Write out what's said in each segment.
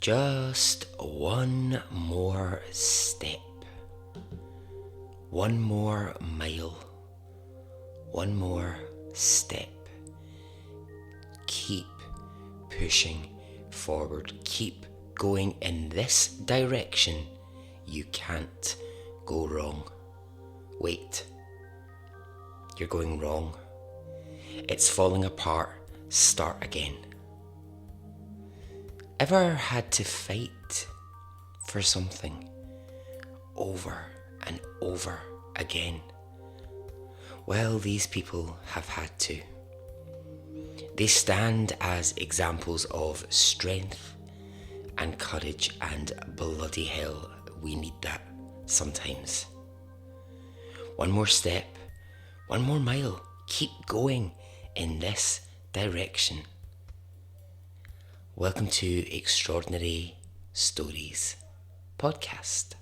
Just one more step, one more mile, one more step. Keep pushing forward, keep going in this direction. You can't go wrong. Wait, you're going wrong. It's falling apart. Start again. Ever had to fight for something over and over again? Well, these people have had to. They stand as examples of strength and courage, and bloody hell, we need that sometimes. One more step, one more mile. Keep going in this direction. Welcome to Extraordinary Stories Podcast.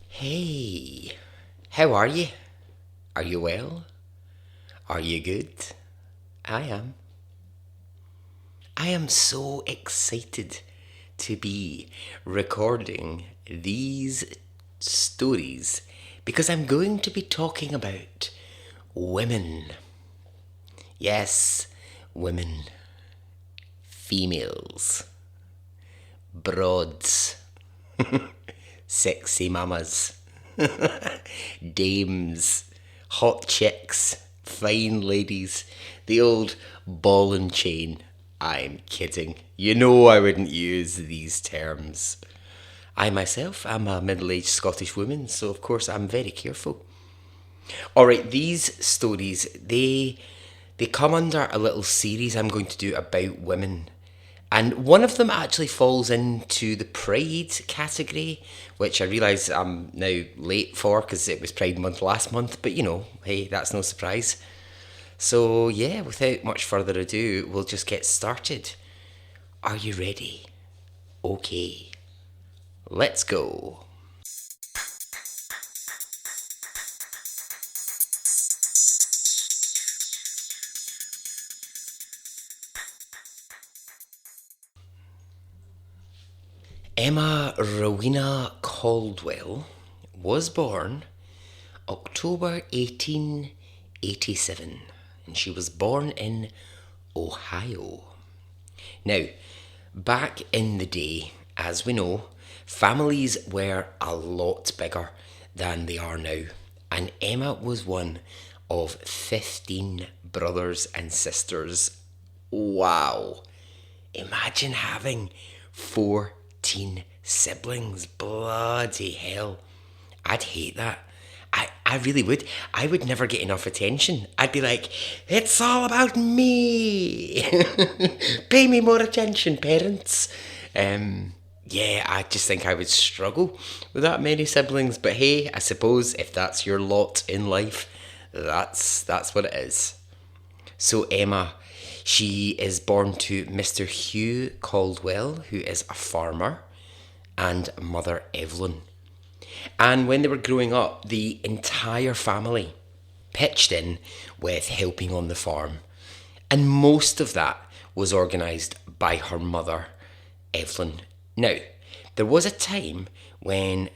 Hey, how are you? Are you well? Are you good? I am. I am so excited to be recording these stories because I'm going to be talking about women. Yes, women. Females. Broads. Sexy mamas. Dames. Hot chicks. Fine ladies. The old ball and chain. I'm kidding. You know I wouldn't use these terms. I myself am a middle-aged Scottish woman, so of course I'm very careful. Alright, these stories, they come under a little series I'm going to do about women. And one of them actually falls into the Pride category, which I realise I'm now late for because it was Pride Month last month, but you know, hey, that's no surprise. So yeah, without much further ado, we'll just get started. Are you ready? Okay, let's go. Emma Rowena Caldwell was born October 1887, and she was born in Ohio. Now, back in the day, as we know, families were a lot bigger than they are now, and Emma was one of 15 brothers and sisters. Wow! Imagine having 14 siblings. Bloody hell. I'd hate that. I really would. I would never get enough attention. I'd be like, it's all about me. Pay me more attention, parents. Yeah, I just think I would struggle with that many siblings. But hey, I suppose if that's your lot in life, that's what it is. So Emma, she is born to Mr. Hugh Caldwell, who is a farmer, and Mother Evelyn. And when they were growing up, the entire family pitched in with helping on the farm. And most of that was organised by her mother, Evelyn. Now, there was a time when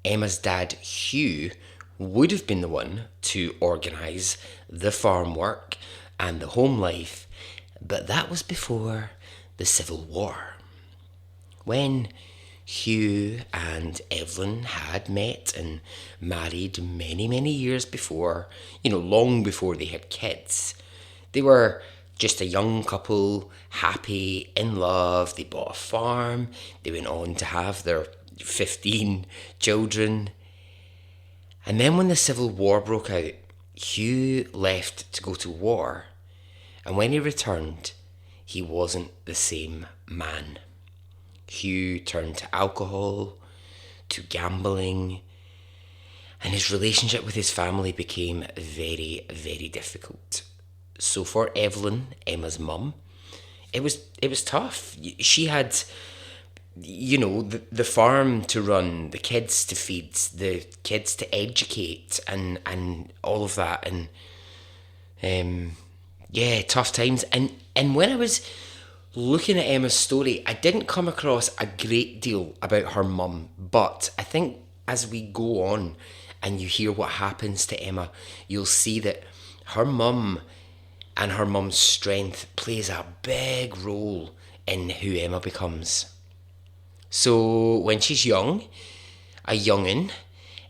Emma's dad, Hugh, would have been the one to organise the farm work and the home life, but that was before the Civil War. When Hugh and Evelyn had met and married many, many years before, long before they had kids. They were just a young couple, happy, in love. They bought a farm. They went on to have their 15 children. And then when the Civil War broke out, Hugh left to go to war. And when he returned, he wasn't the same man. Hugh turned to alcohol, to gambling, and his relationship with his family became very, very difficult. So for Evelyn, Emma's mum, it was tough. She had, the farm to run, the kids to feed, the kids to educate, and all of that, and tough times. And when I was looking at Emma's story, I didn't come across a great deal about her mum, but I think as we go on and you hear what happens to Emma, you'll see that her mum and her mum's strength plays a big role in who Emma becomes. So when she's young, a young'un,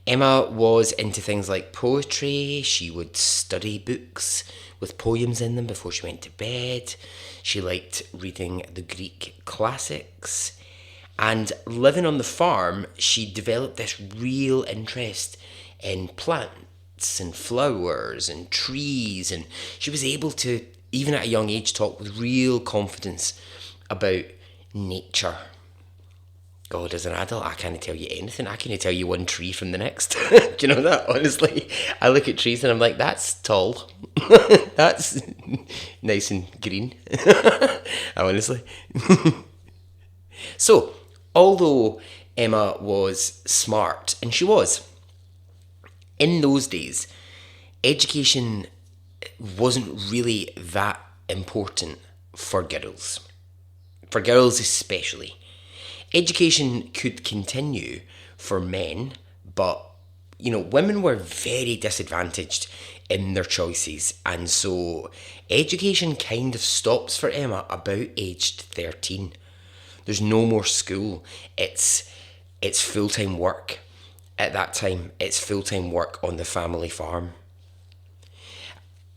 Emma was into things like poetry. She would study books with poems in them before she went to bed. She liked reading the Greek classics. And living on the farm, she developed this real interest in plants and flowers and trees. And she was able to, even at a young age, talk with real confidence about nature. God, as an adult, I can't tell you anything. I can't tell you one tree from the next. Do you know that? Honestly, I look at trees and I'm like, that's tall. That's nice and green. Honestly. So, although Emma was smart, and she was, in those days, education wasn't really that important for girls. For girls especially. Education could continue for men, but, women were very disadvantaged in their choices. And so education kind of stops for Emma about aged 13. There's no more school. It's full-time work. At that time, it's full-time work on the family farm.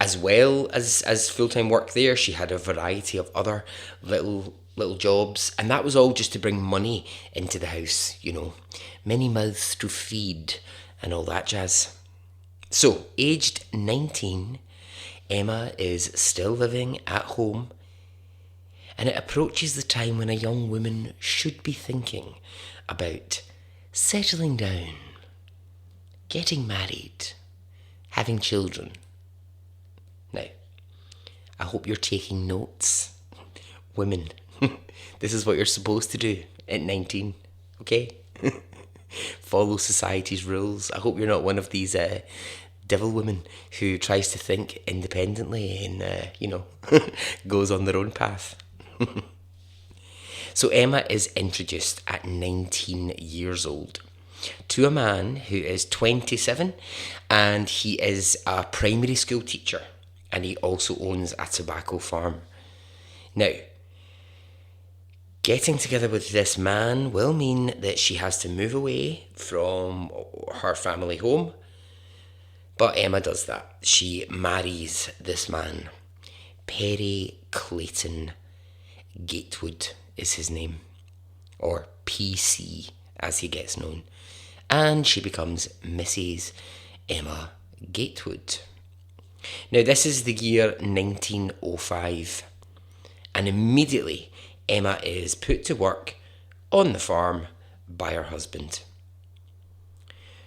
As well as full-time work there, she had a variety of other little jobs, and that was all just to bring money into the house, many mouths to feed and all that jazz. So, aged 19, Emma is still living at home, and it approaches the time when a young woman should be thinking about settling down, getting married, having children. Now, I hope you're taking notes. Women, this is what you're supposed to do at 19, okay? Follow society's rules. I hope you're not one of these devil women who tries to think independently and, goes on their own path. So Emma is introduced at 19 years old to a man who is 27, and he is a primary school teacher, and he also owns a tobacco farm. Now, getting together with this man will mean that she has to move away from her family home, but Emma does that. She marries this man. Perry Clayton Gatewood is his name, or PC as he gets known, and she becomes Mrs. Emma Gatewood. Now, this is the year 1905, and immediately Emma is put to work on the farm by her husband.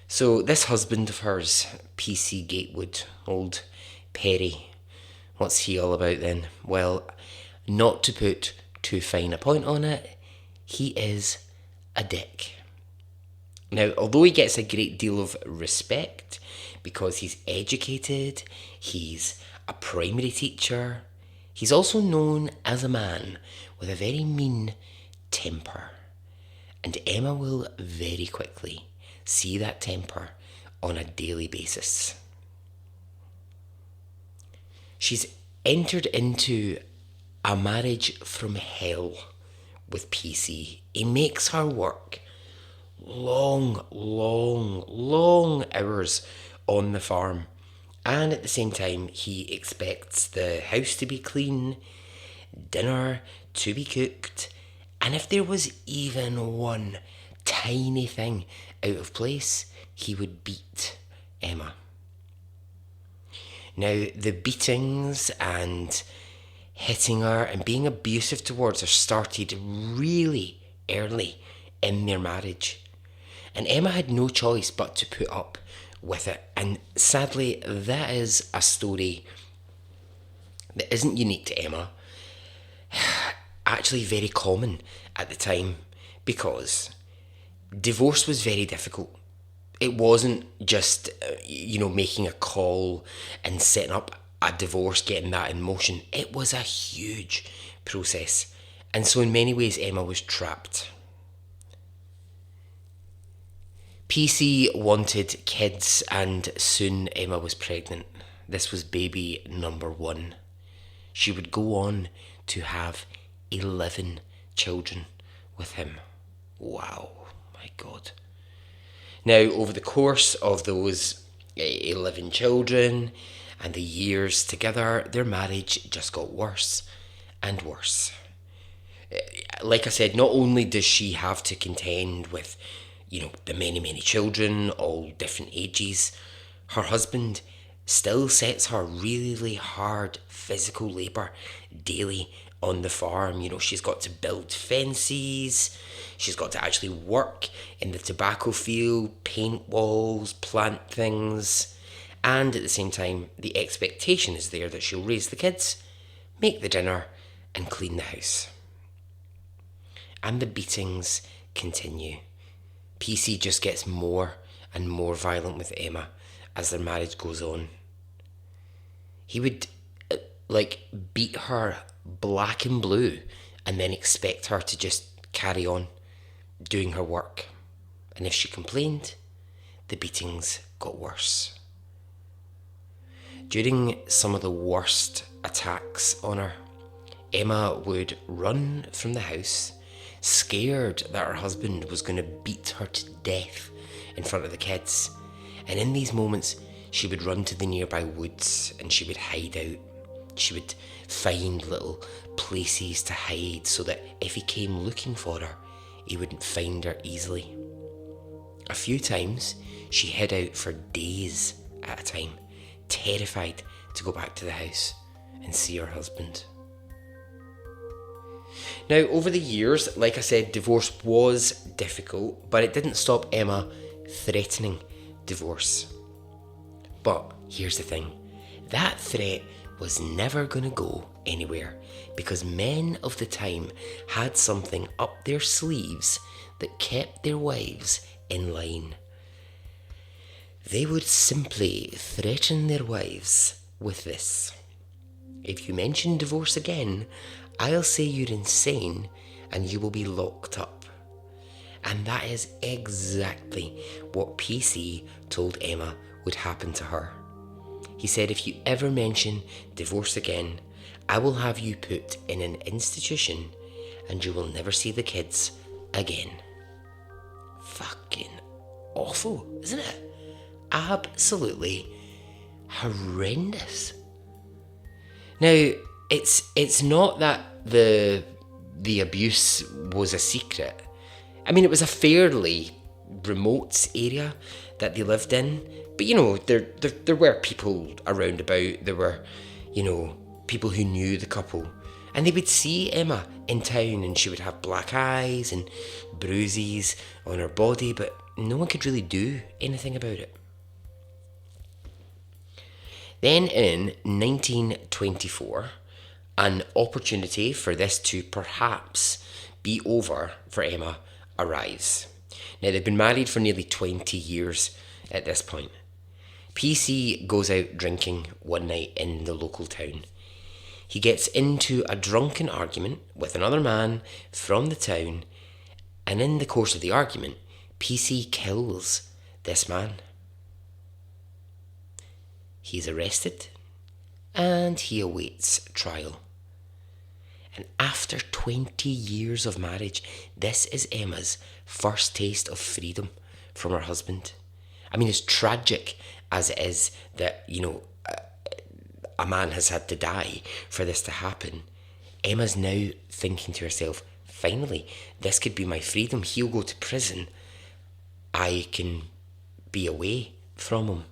So this husband of hers, PC Gatewood, old Perry, what's he all about then? Well, not to put too fine a point on it, he is a dick. Now, although he gets a great deal of respect because he's educated, he's a primary teacher, he's also known as a man with a very mean temper. And Emma will very quickly see that temper on a daily basis. She's entered into a marriage from hell with PC. He makes her work long, long, long hours on the farm. And at the same time, he expects the house to be clean, dinner to be cooked, and if there was even one tiny thing out of place, he would beat Emma. Now, the beatings and hitting her and being abusive towards her started really early in their marriage. And Emma had no choice but to put up with it. And sadly, that is a story that isn't unique to Emma. Actually, very common at the time, because divorce was very difficult. It wasn't just, making a call and setting up a divorce, getting that in motion. It was a huge process. And so, in many ways, Emma was trapped. PC wanted kids, and soon Emma was pregnant. This was baby number 1. She would go on to have 11 children with him. Wow, my God. Now, over the course of those 11 children and the years together, their marriage just got worse and worse. Like I said, not only does she have to contend with, the many, many children, all different ages, her husband still sets her really hard physical labour daily on the farm. She's got to build fences, she's got to actually work in the tobacco field, paint walls, plant things, and at the same time, the expectation is there that she'll raise the kids, make the dinner, and clean the house. And the beatings continue. PC just gets more and more violent with Emma as their marriage goes on. He would beat her black and blue and then expect her to just carry on doing her work. And if she complained, the beatings got worse. During some of the worst attacks on her, Emma would run from the house, scared that her husband was going to beat her to death in front of the kids. And in these moments, she would run to the nearby woods and she would hide out. She would find little places to hide so that if he came looking for her, he wouldn't find her easily. A few times, she hid out for days at a time, terrified to go back to the house and see her husband. Now, over the years, like I said, divorce was difficult, but it didn't stop Emma threatening divorce. But here's the thing, that threat was never going to go anywhere, because men of the time had something up their sleeves that kept their wives in line. They would simply threaten their wives with this: if you mention divorce again, I'll say you're insane and you will be locked up. And that is exactly what PC told Emma would happen to her. He said, if you ever mention divorce again, I will have you put in an institution and you will never see the kids again. Fucking awful, isn't it? Absolutely horrendous. Now, it's not that the abuse was a secret. I mean, it was a fairly remote area that they lived in, but there were people around about. There were, people who knew the couple, and they would see Emma in town, and she would have black eyes and bruises on her body, but no one could really do anything about it. Then in 1924, an opportunity for this to perhaps be over for Emma arrives. Now, they've been married for nearly 20 years at this point. PC goes out drinking one night in the local town. He gets into a drunken argument with another man from the town, and in the course of the argument, PC kills this man. He's arrested and he awaits trial. And after 20 years of marriage, this is Emma's first taste of freedom from her husband. I mean, as tragic as it is that, a man has had to die for this to happen, Emma's now thinking to herself, finally, this could be my freedom. He'll go to prison. I can be away from him.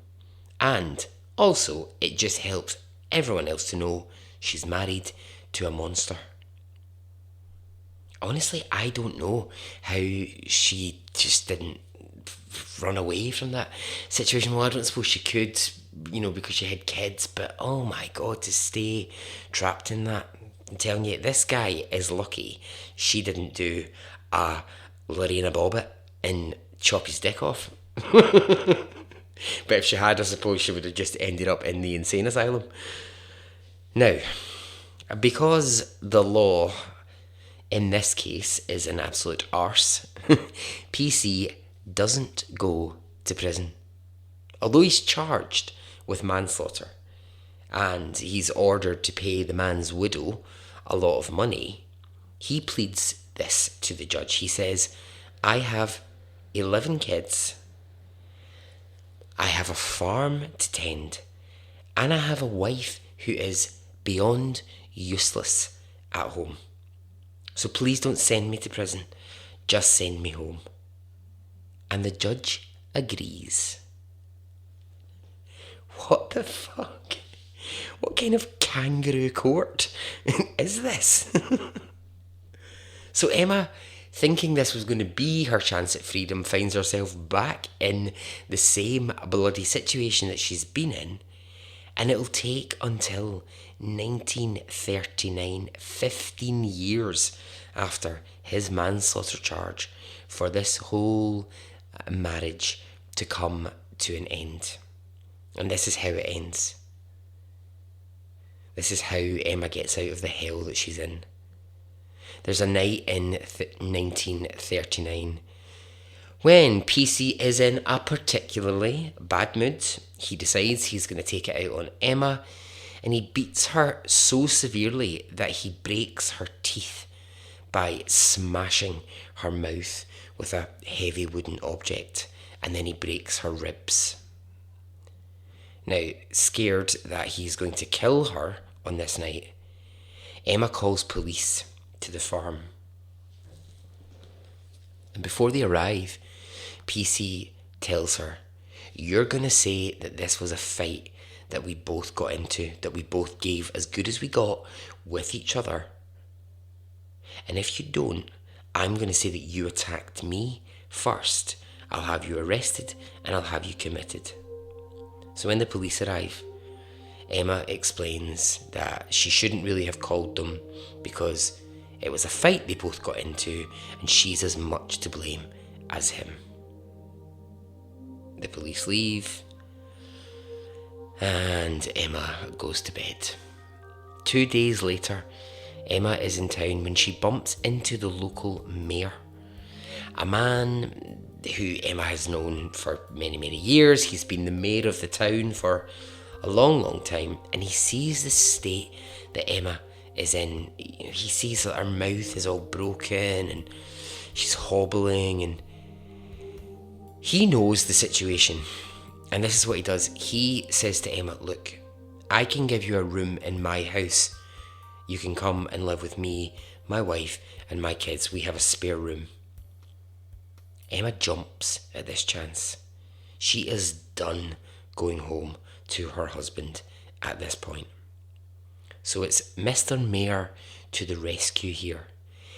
And also, it just helps everyone else to know she's married to a monster. Honestly, I don't know how she just didn't run away from that situation. Well, I don't suppose she could, because she had kids, but oh my God, to stay trapped in that. I'm telling you, this guy is lucky she didn't do a Lorena Bobbitt and chop his dick off. But if she had, I suppose she would have just ended up in the insane asylum. Now, because the law in this case is an absolute arse, PC doesn't go to prison. Although he's charged with manslaughter and he's ordered to pay the man's widow a lot of money, he pleads this to the judge. He says, I have 11 kids, I have a farm to tend, and I have a wife who is beyond useless at home. So please don't send me to prison, just send me home. And the judge agrees. What the fuck? What kind of kangaroo court is this? So Emma, thinking this was going to be her chance at freedom, finds herself back in the same bloody situation that she's been in. And it'll take until 1939, 15 years after his manslaughter charge, for this whole marriage to come to an end. And this is how it ends. This is how Emma gets out of the hell that she's in. There's a night in 1939 when PC is in a particularly bad mood. He decides he's going to take it out on Emma, and he beats her so severely that he breaks her teeth by smashing her mouth with a heavy wooden object, and then he breaks her ribs. Now, scared that he's going to kill her on this night, Emma calls police to the farm. And before they arrive, PC tells her, you're going to say that this was a fight that we both got into, that we both gave as good as we got with each other. And if you don't, I'm going to say that you attacked me first. I'll have you arrested and I'll have you committed. So when the police arrive, Emma explains that she shouldn't really have called them because it was a fight they both got into and she's as much to blame as him. The police leave and Emma goes to bed. 2 days later, Emma is in town when she bumps into the local mayor, a man who Emma has known for many, many years. He's been the mayor of the town for a long, long time, and he sees the state that Emma is in. He sees that her mouth is all broken and she's hobbling, and he knows the situation. And this is what he does. He says to Emma, look, I can give you a room in my house. You can come and live with me, my wife, and my kids. We have a spare room. Emma jumps at this chance. She is done going home to her husband at this point. So it's Mr. Mayor to the rescue here.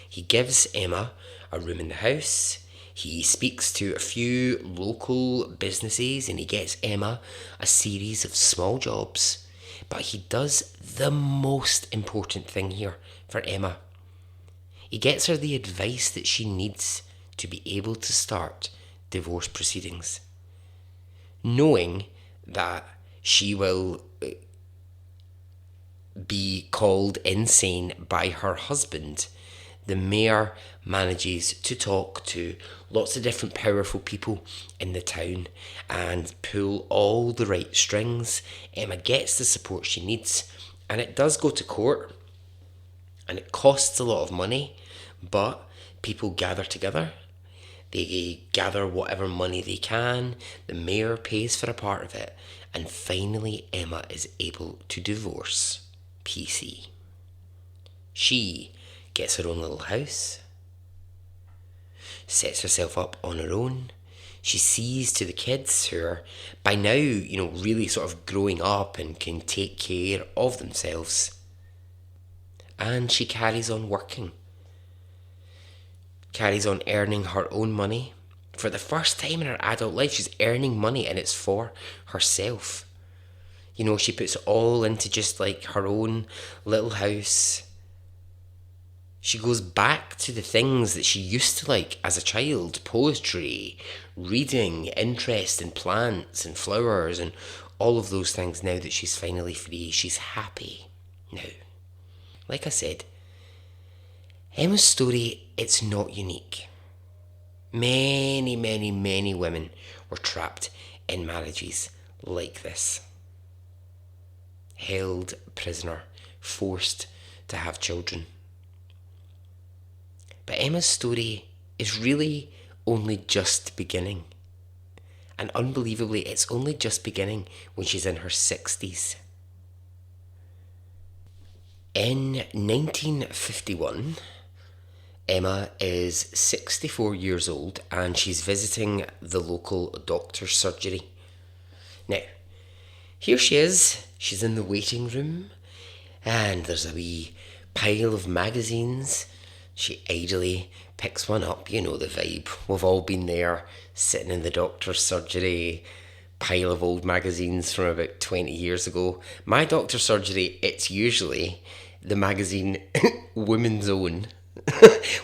He gives Emma a room in the house. He speaks to a few local businesses and he gets Emma a series of small jobs. But he does the most important thing here for Emma. He gets her the advice that she needs to be able to start divorce proceedings. Knowing that she will be called insane by her husband, the mayor manages to talk to lots of different powerful people in the town and pull all the right strings. Emma gets the support she needs, and it does go to court. And it costs a lot of money, but people gather together. They gather whatever money they can. The mayor pays for a part of it. And finally, Emma is able to divorce PC. She gets her own little house, sets herself up on her own. She sees to the kids who are by now, really sort of growing up and can take care of themselves. And she carries on working, carries on earning her own money. For the first time in her adult life, she's earning money and it's for herself. She puts it all into just like her own little house. She goes back to the things that she used to like as a child: poetry, reading, interest in plants and flowers, and all of those things. Now that she's finally free, she's happy now. Like I said, Emma's story, it's not unique. Many, many, many women were trapped in marriages like this. Held prisoner, forced to have children. But Emma's story is really only just beginning. And unbelievably, it's only just beginning when she's in her 60s. In 1951, Emma is 64 years old and she's visiting the local doctor's surgery. Now, here she is. She's in the waiting room and there's a wee pile of magazines. She idly picks one up, the vibe. We've all been there, sitting in the doctor's surgery, pile of old magazines from about 20 years ago. My doctor's surgery, it's usually the magazine Women's Own,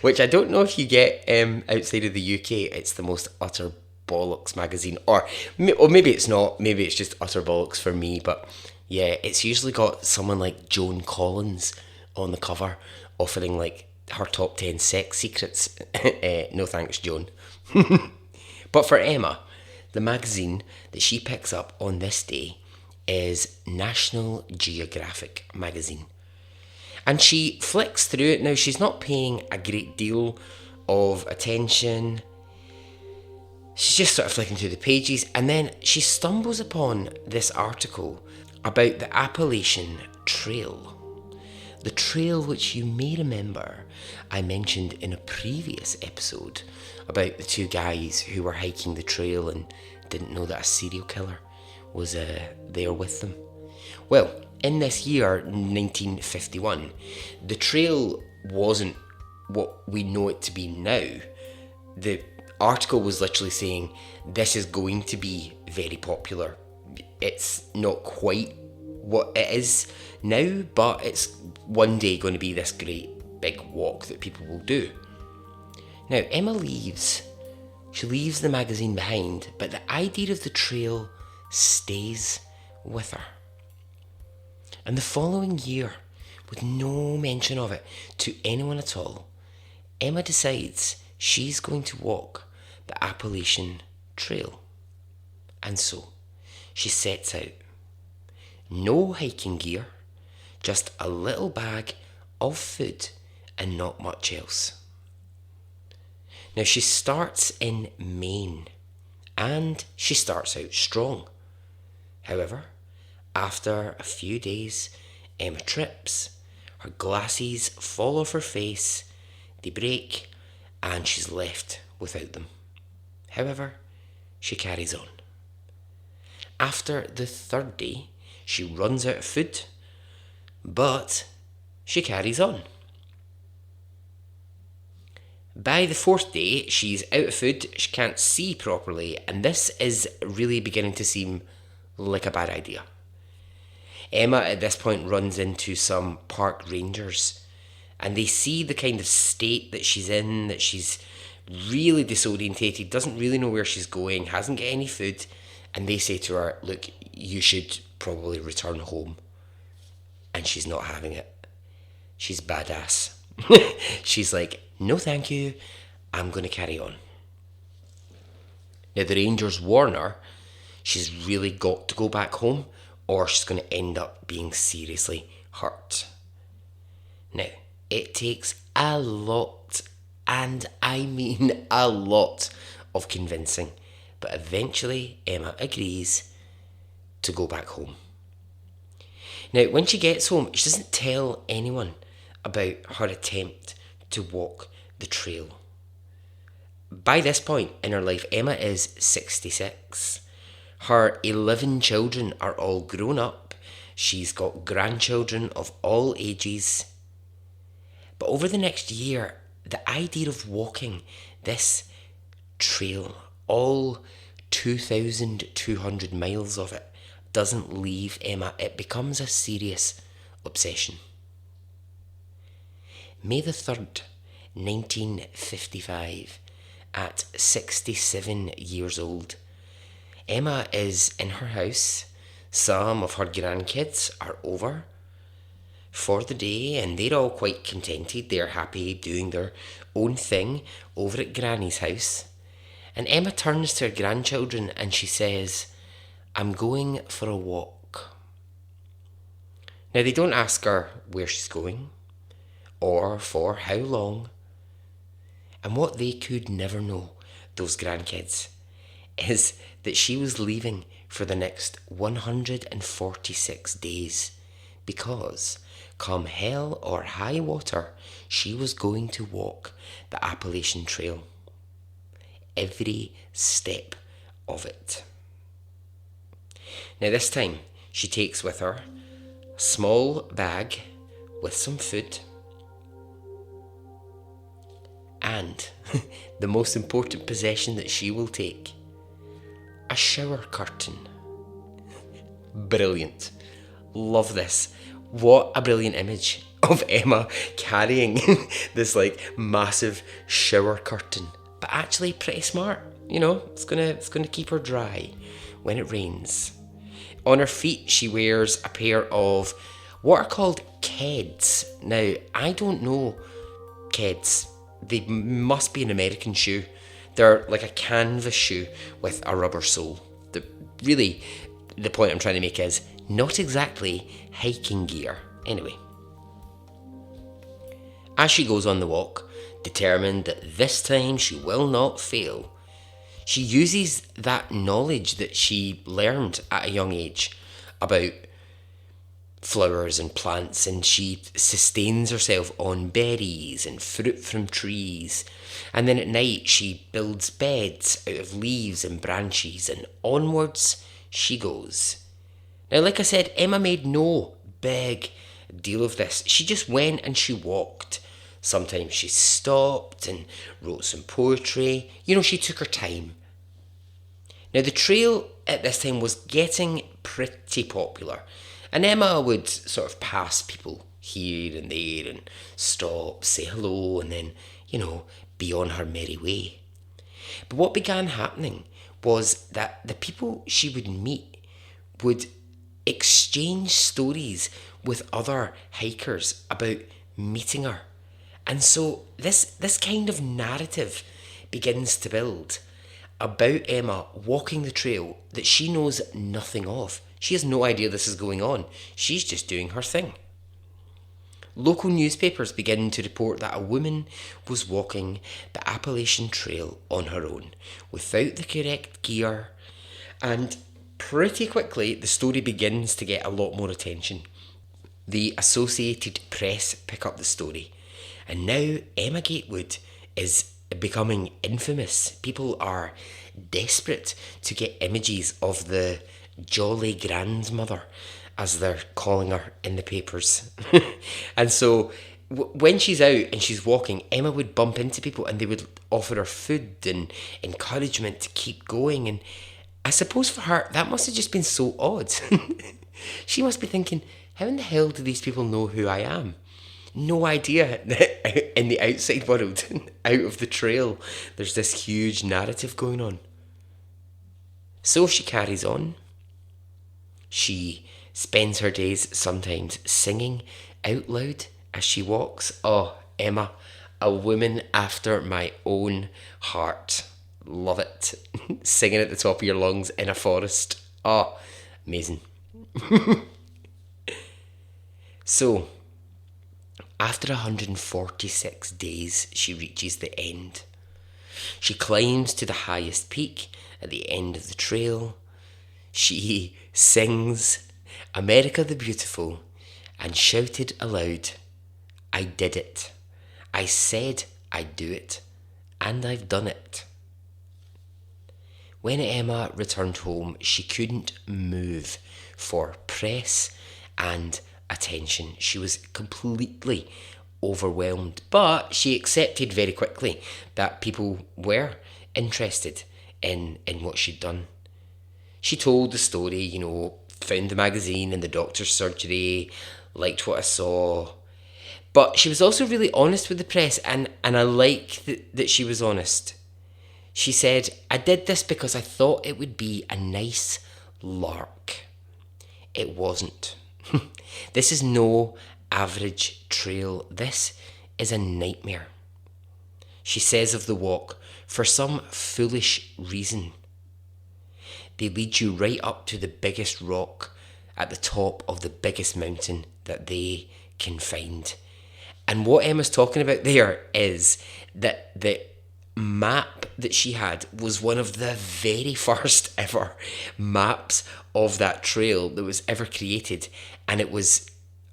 which I don't know if you get outside of the UK. It's the most utter bollocks magazine, or maybe it's not, maybe it's just utter bollocks for me, but yeah, it's usually got someone like Joan Collins on the cover offering like her top 10 sex secrets. No thanks, Joan. But for Emma, the magazine that she picks up on this day is National Geographic magazine. And she flicks through it. Now, she's not paying a great deal of attention. She's just sort of flicking through the pages, and then she stumbles upon this article about the Appalachian Trail. The trail which you may remember I mentioned in a previous episode about the two guys who were hiking the trail and didn't know that a serial killer was there with them. Well, in this year, 1951, the trail wasn't what we know it to be now. The article was literally saying, this is going to be very popular. It's not quite what it is now, but it's one day going to be this great big walk that people will do. Now, Emma leaves. She leaves the magazine behind, but the idea of the trail stays with her. And the following year, with no mention of it to anyone at all, Emma decides she's going to walk the Appalachian Trail. And so, she sets out. No hiking gear, just a little bag of food and not much else. Now, she starts in Maine, and she starts out strong. However, after a few days, Emma trips, her glasses fall off her face, they break, and she's left without them. However, she carries on. After the third day, she runs out of food, but she carries on. By the fourth day, she's out of food, she can't see properly, and this is really beginning to seem like a bad idea. Emma at this point runs into some park rangers, and they see the kind of state that she's in, that she's really disorientated, doesn't really know where she's going, hasn't got any food, and they say to her, look, you should probably return home. And she's not having it. She's badass. She's like, no thank you, I'm going to carry on. Now the rangers warn her she's really got to go back home or she's going to end up being seriously hurt. Now, It takes a lot, and I mean a lot, of convincing, but eventually Emma agrees to go back home. Now, when she gets home, she doesn't tell anyone about her attempt to walk the trail. By this point in her life, Emma is 66. Her 11 children are all grown up. She's got grandchildren of all ages. But over the next year, the idea of walking this trail, all 2,200 miles of it, doesn't leave Emma. It becomes a serious obsession. May the 3rd, 1955, at 67 years old, Emma is in her house. Some of her grandkids are over for the day and they're all quite contented. They're happy doing their own thing over at Granny's house. And Emma turns to her grandchildren and she says, "I'm going for a walk." Now, they don't ask her where she's going or for how long. And what they could never know, those grandkids, is that she was leaving for the next 146 days because, come hell or high water, she was going to walk the Appalachian Trail. Every step of it. Now, this time, she takes with her a small bag with some food and the most important possession that she will take, a shower curtain. Brilliant. Love this. What a brilliant image of Emma carrying this massive shower curtain. But actually pretty smart. You know, it's gonna keep her dry when it rains. On her feet she wears a pair of what are called Keds. Now, I don't know Keds. They must be an American shoe. They're like a canvas shoe with a rubber sole. Really, the point I'm trying to make is not exactly hiking gear. Anyway, as she goes on the walk, determined that this time she will not fail, she uses that knowledge that she learned at a young age about flowers and plants, and she sustains herself on berries and fruit from trees. And then at night she builds beds out of leaves and branches, and onwards she goes. Now, like I said, Emma made no big deal of this. She just went and she walked. Sometimes she stopped and wrote some poetry. You know, she took her time. Now, the trail at this time was getting pretty popular, and Emma would sort of pass people here and there and stop, say hello, and then, be on her merry way. But what began happening was that the people she would meet would exchange stories with other hikers about meeting her. And so this kind of narrative begins to build about Emma walking the trail that she knows nothing of. She has no idea this is going on. She's just doing her thing. Local newspapers begin to report that a woman was walking the Appalachian Trail on her own, without the correct gear, and pretty quickly the story begins to get a lot more attention. The Associated Press pick up the story, and now Emma Gatewood is becoming infamous. People are desperate to get images of the jolly grandmother, as they're calling her in the papers. And so when she's out and she's walking, Emma would bump into people and they would offer her food and encouragement to keep going. And I suppose for her, that must have just been so odd. She must be thinking, how in the hell do these people know who I am? No idea that in the outside world, out of the trail, there's this huge narrative going on. So she carries on. She spends her days sometimes singing out loud as she walks. Oh, Emma, a woman after my own heart. Love it. Singing at the top of your lungs in a forest. Oh, amazing. So, After 146 days, she reaches the end. She climbs to the highest peak at the end of the trail. She sings America the Beautiful and shouted aloud, "I did it. I said I'd do it, and I've done it." When Emma returned home, she couldn't move for press and attention. She was completely overwhelmed, but she accepted very quickly that people were interested in what she'd done. She told the story, found the magazine in the doctor's surgery, liked what I saw. But she was also really honest with the press, and I like that she was honest. She said, "I did this because I thought it would be a nice lark." It wasn't. This is no average trail. This is a nightmare. She says of the walk, for some foolish reason, they lead you right up to the biggest rock at the top of the biggest mountain that they can find. And what Emma's talking about there is that the map that she had was one of the very first ever maps of that trail that was ever created, and it was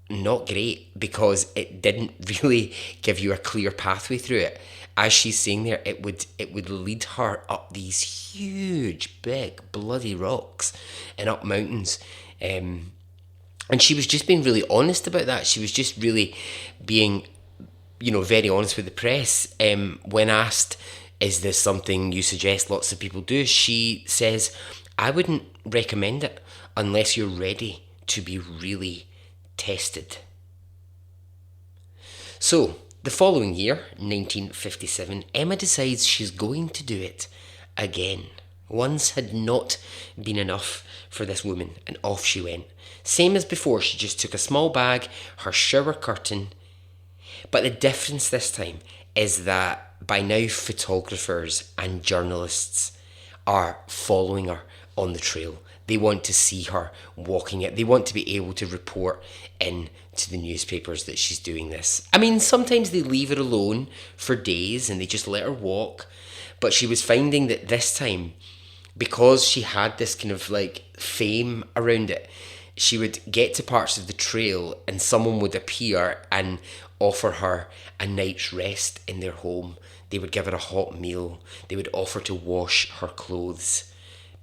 not great because it didn't really give you a clear pathway through it. As she's saying there, it would lead her up these huge, big, bloody rocks and up mountains. And she was just being really honest about that. She was just really being, very honest with the press. When asked, "Is this something you suggest lots of people do?" she says, "I wouldn't recommend it unless you're ready to be really tested." So, the following year, 1957, Emma decides she's going to do it again. Once had not been enough for this woman, and off she went. Same as before, she just took a small bag, her shower curtain. But the difference this time is that by now photographers and journalists are following her on the trail. They want to see her walking it. They want to be able to report in to the newspapers that she's doing this. I mean, sometimes they leave her alone for days and they just let her walk. But she was finding that this time, because she had this kind of fame around it, she would get to parts of the trail and someone would appear and offer her a night's rest in their home. They would give her a hot meal. They would offer to wash her clothes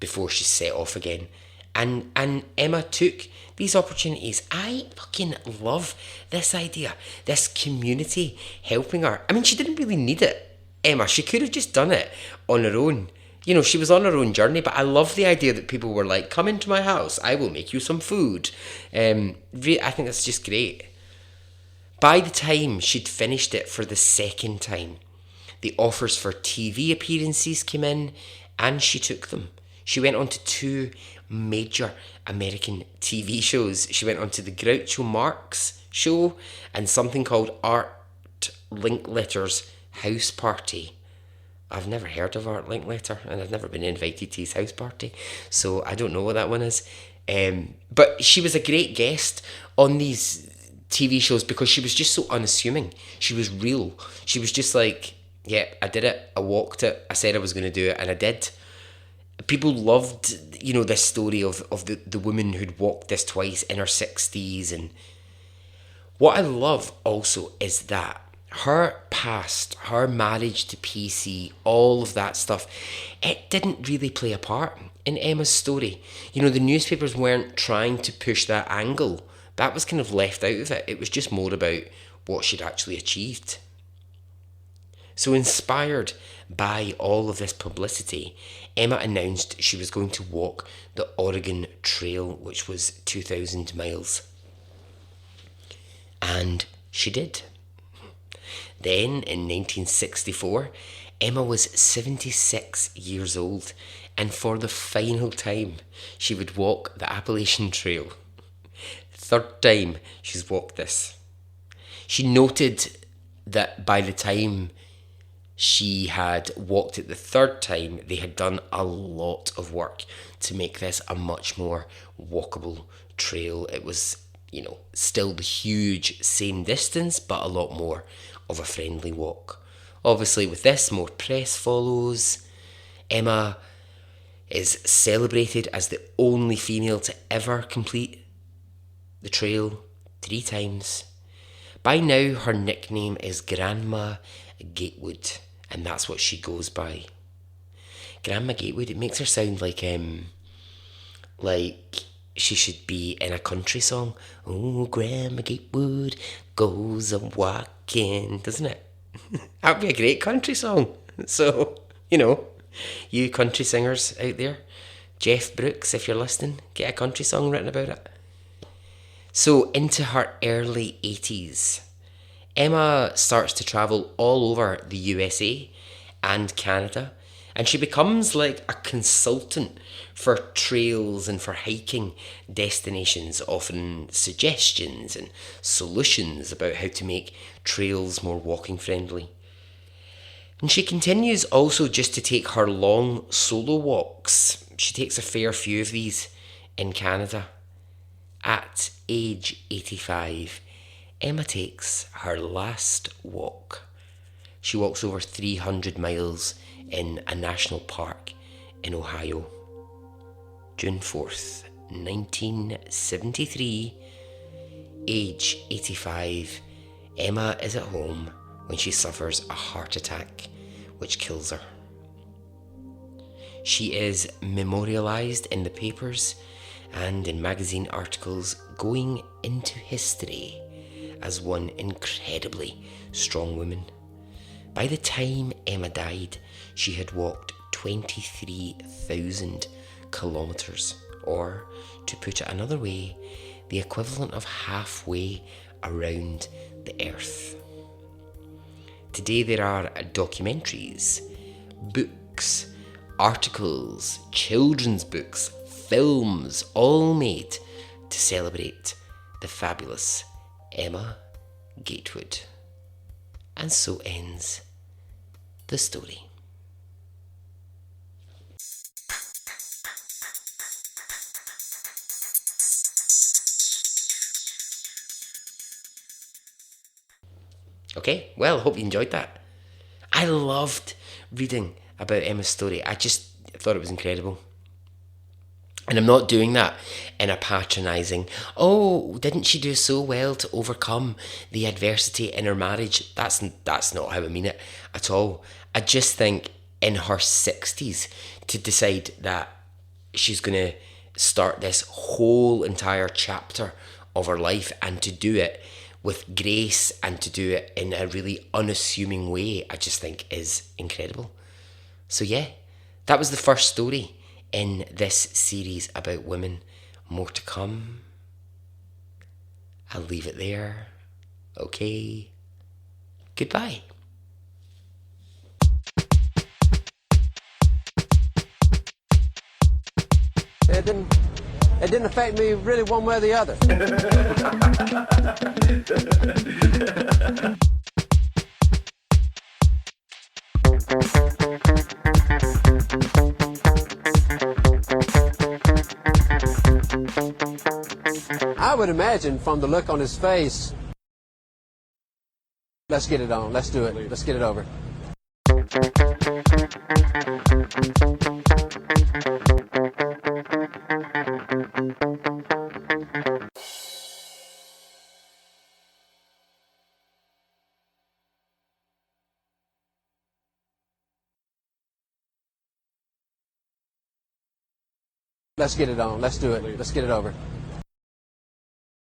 before she set off again. And Emma took these opportunities. I fucking love this idea. This community helping her. I mean, she didn't really need it, Emma. She could have just done it on her own. She was on her own journey, but I love the idea that people were like, "Come into my house, I will make you some food." I think that's just great. By the time she'd finished it for the second time, the offers for TV appearances came in, and she took them. She went on to 2 major American TV shows. She went on to the Groucho Marx show and something called Art Linkletter's House Party. I've never heard of Art Linkletter, and I've never been invited to his house party, so I don't know what that one is. But she was a great guest on these TV shows because she was just so unassuming. She was real. She was just like, "Yeah, I did it. I walked it. I said I was going to do it, and I did." People loved, this story of the woman who'd walked this twice in her 60s. And what I love also is that her past, her marriage to PC, all of that stuff, it didn't really play a part in Emma's story. The newspapers weren't trying to push that angle. That was kind of left out of it. It was just more about what she'd actually achieved. So inspired by all of this publicity, Emma announced she was going to walk the Oregon Trail, which was 2,000 miles. And she did. Then, in 1964, Emma was 76 years old, and for the final time, she would walk the Appalachian Trail. Third time she's walked this. She noted that by the time she had walked it the third time, they had done a lot of work to make this a much more walkable trail. It was still the huge same distance, but a lot more of a friendly walk. Obviously, with this, more press follows. Emma is celebrated as the only female to ever complete the trail 3 times. By now, her nickname is Grandma Gatewood, and that's what she goes by. Grandma Gatewood, it makes her sound like she should be in a country song. Oh, Grandma Gatewood goes a walking, doesn't it? That would be a great country song. So, you country singers out there, Jeff Brooks, if you're listening, get a country song written about it. So, into her early 80s, Emma starts to travel all over the USA and Canada, and she becomes like a consultant for trails and for hiking destinations, offering suggestions and solutions about how to make trails more walking friendly. And she continues also just to take her long solo walks. She takes a fair few of these in Canada. At age 85, Emma takes her last walk. She walks over 300 miles in a national park in Ohio. June 4th, 1973, age 85, Emma is at home when she suffers a heart attack which kills her. She is memorialised in the papers and in magazine articles, going into history as one incredibly strong woman. By the time Emma died, she had walked 23,000 kilometres, or, to put it another way, the equivalent of halfway around the earth. Today there are documentaries, books, articles, children's books, films, all made to celebrate the fabulous Emma Gatewood. And so ends the story. Okay, well, I hope you enjoyed that. I loved reading about Emma's story. I just thought it was incredible. And I'm not doing that in a patronising, oh, didn't she do so well to overcome the adversity in her marriage? That's not how I mean it at all. I just think in her 60s to decide that she's going to start this whole entire chapter of her life and to do it with grace and to do it in a really unassuming way, I just think is incredible. So yeah, that was the first story in this series about women. More to come. I'll leave it there. Okay. Goodbye. It didn't affect me really one way or the other. I would imagine from the look on his face, let's get it on, let's do it, let's get it over. Let's get it on, let's do it, let's get it over.